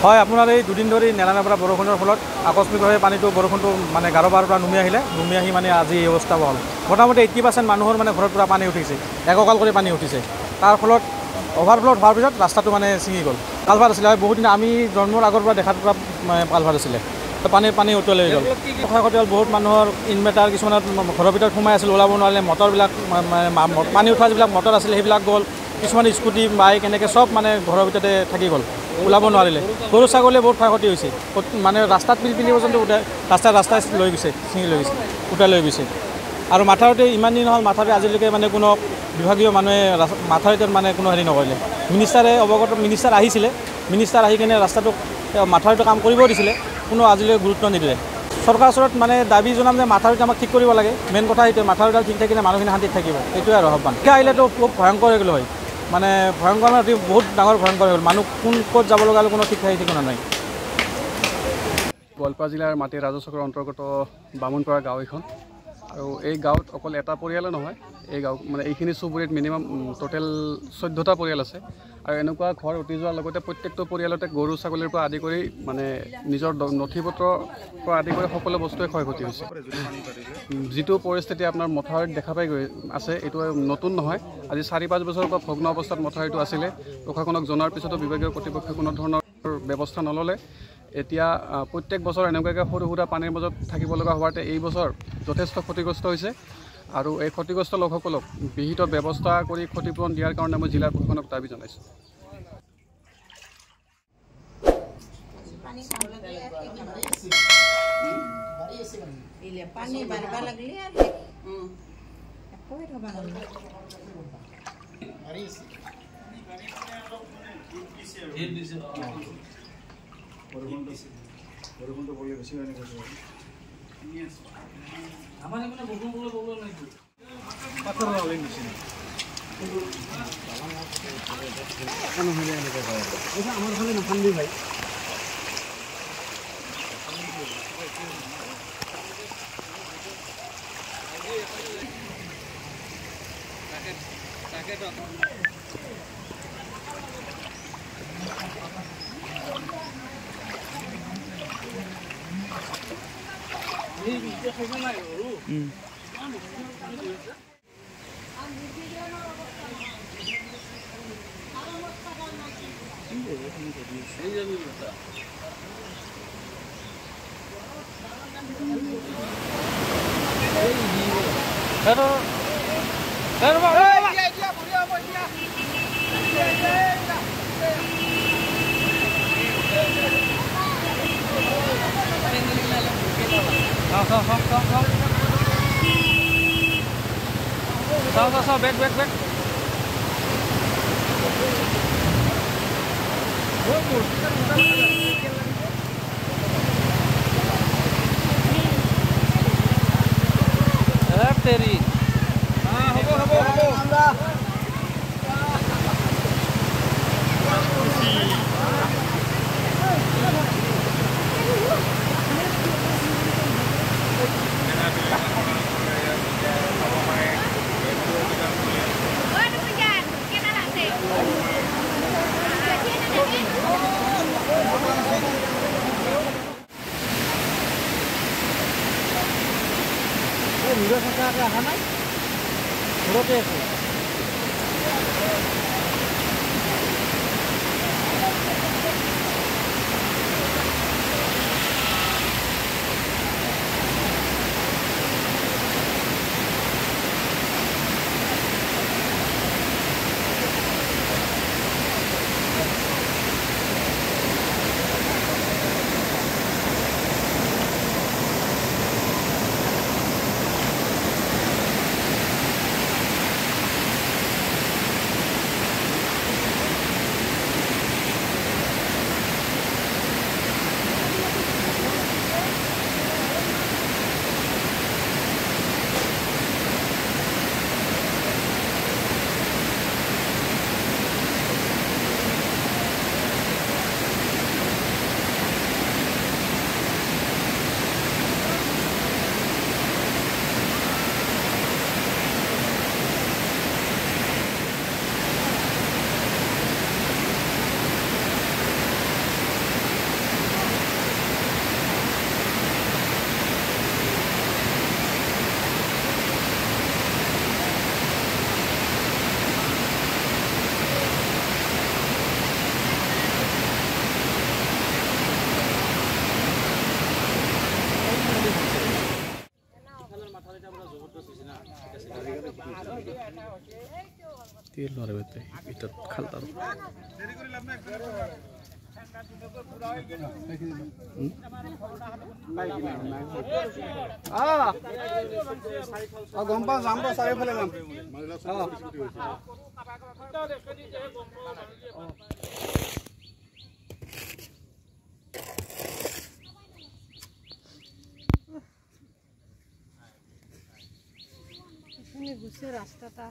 হয়, আপোনাৰ এই দুদিন ধৰি নেলানৰ পৰা বৰষুণৰ ফলত আকস্মিকভাৱে পানীটো বৰষুণটো মানে গাৰোবাৰৰ পৰা নুমি আহি মানে আজি এই অৱস্থা হ'ল। মোটামুটি 80% মানুহৰ মানে ঘৰত পৰা পানী উঠিছে, এককাল কৰি পানী উঠিছে। তাৰ ফলত অভাৰফ্ল'ড হোৱাৰ পিছত ৰাস্তাটো মানে ছিঙি গ'ল। কালভাৰ আছিলে, বহুত দিন আমি জন্মৰ আগৰ পৰা দেখাৰ পৰা কালভাৰ আছিলে, পানী উটুৱাই লৈ গ'ল। ক্ষয়ক্ষতি হ'ল, বহুত মানুহৰ ইনভাৰ্টাৰ কিছুমানৰ ঘৰৰ ভিতৰত সোমাই আছিল, ওলাব নোৱাৰিলে। মটৰবিলাক পানী উঠোৱা যিবিলাক মটৰ আছিলে সেইবিলাক গ'ল। কিছুমান স্কুটি বাইক এনেকৈ চব মানে ঘৰৰ ভিতৰতে থাকি গ'ল, ওলাব নোৱাৰিলে। গৰু ছাগলীয়ে বহুত ক্ষয়ক্ষতি হৈছে, মানে ৰাস্তাত পিলপিলি পৰ্যন্ত ৰাস্তাই লৈ গৈছে, ছিঙি লৈ গৈছে, উটাই লৈ গৈছে। আৰু মাথাউৰিতে ইমান দিন হ'ল, মাথাউৰি আজিলৈকে মানে কোনো বিভাগীয় মানুহে মাথাউৰিটোত মানে কোনো হেৰি নকৰিলে। মিনিষ্টাৰ আহিছিলে, মিনিষ্টাৰ আহি কিনে ৰাস্তাটো মাথাউৰিটো কাম কৰিব দিছিলে, কোনো আজিলৈকে গুৰুত্ব নিদিলে। চৰকাৰৰ ওচৰত মানে দাবী জনাম যে মাথাউৰিটো আমাক ঠিক কৰিব লাগে। মেইন কথা এইটোৱে, মাথাউৰিডাল ঠিক থাকিলে মানুহখিনি শান্তিত থাকিব, এইটোৱে আৰু আহ্বান। এতিয়া আহিলেতো খুব ভয়ংকৰ হৈ গ'ল হয়, মানে ভয়ংকৰ মানে বহুত ডাঙৰ ভয়ংকৰ হৈ গ'ল। মানুহ কোন ক'ত যাব লগা হ'লে কোনো ঠিকনা নাই। গোৱালপাৰা জিলাৰ মাটি ৰাজচক্ৰৰ অন্তৰ্গত বামুণপাৰা গাঁও এখন, আৰু এই গাঁৱত অকল এটা পৰিয়ালে নহয়, এই গাঁও মানে এইখিনি চুবুৰীত মিনিমাম টোটেল 14টা পৰিয়াল আছে। আৰু এনেকুৱা ঘৰ উটি যোৱাৰ লগতে প্ৰত্যেকটো পৰিয়ালতে গৰু ছাগলীৰ পৰা আদি কৰি মানে নিজৰ নথি পত্ৰৰ পৰা আদি কৰি সকলো বস্তুৱে ক্ষয়ক্ষতি হৈছে। যিটো পৰিস্থিতি আপোনাৰ মথাউৰিত দেখা পাই গৈ আছে, এইটো নতুন নহয়। আজি 4-5 বছৰৰ পৰা ভগ্ন অৱস্থাত মথাউৰিটো আছিলে। প্ৰশাসনক জনাৰ পিছতো বিভাগীয় কৰ্তৃপক্ষই কোনো ধৰণৰ ব্যৱস্থা নল'লে। এতিয়া প্ৰত্যেক বছৰ এনেকুৱাকৈ সৰু সুৰা পানীৰ মাজত থাকিব লগা হোৱাতে এই বছৰ যথেষ্ট ক্ষতিগ্ৰস্ত হৈছে। আৰু এই ক্ষতিগ্ৰস্ত লোকসকলক বিহিত ব্যৱস্থা কৰি ক্ষতিপূৰণ দিয়াৰ কাৰণে মই জিলা প্ৰশাসনক দাবী জনাইছোঁ। বৰষুণটো পৰিলে বেছি হয় নেকি? আমাৰ মানে বৰষুণ পৰিলে প্ৰব্লেম নাই, পাথৰ হ'লে নিচিনা আমাৰ ফালে নাখান্দি ভাই। বেক তেৰি অহা নাই, ঘৰতে আছে। তেল মাৰে বেতে এটা খালতাৰ গম পাওঁ যাম তো চাৰিওফালে যাম এখানে ঘুষে ৰাস্তাটা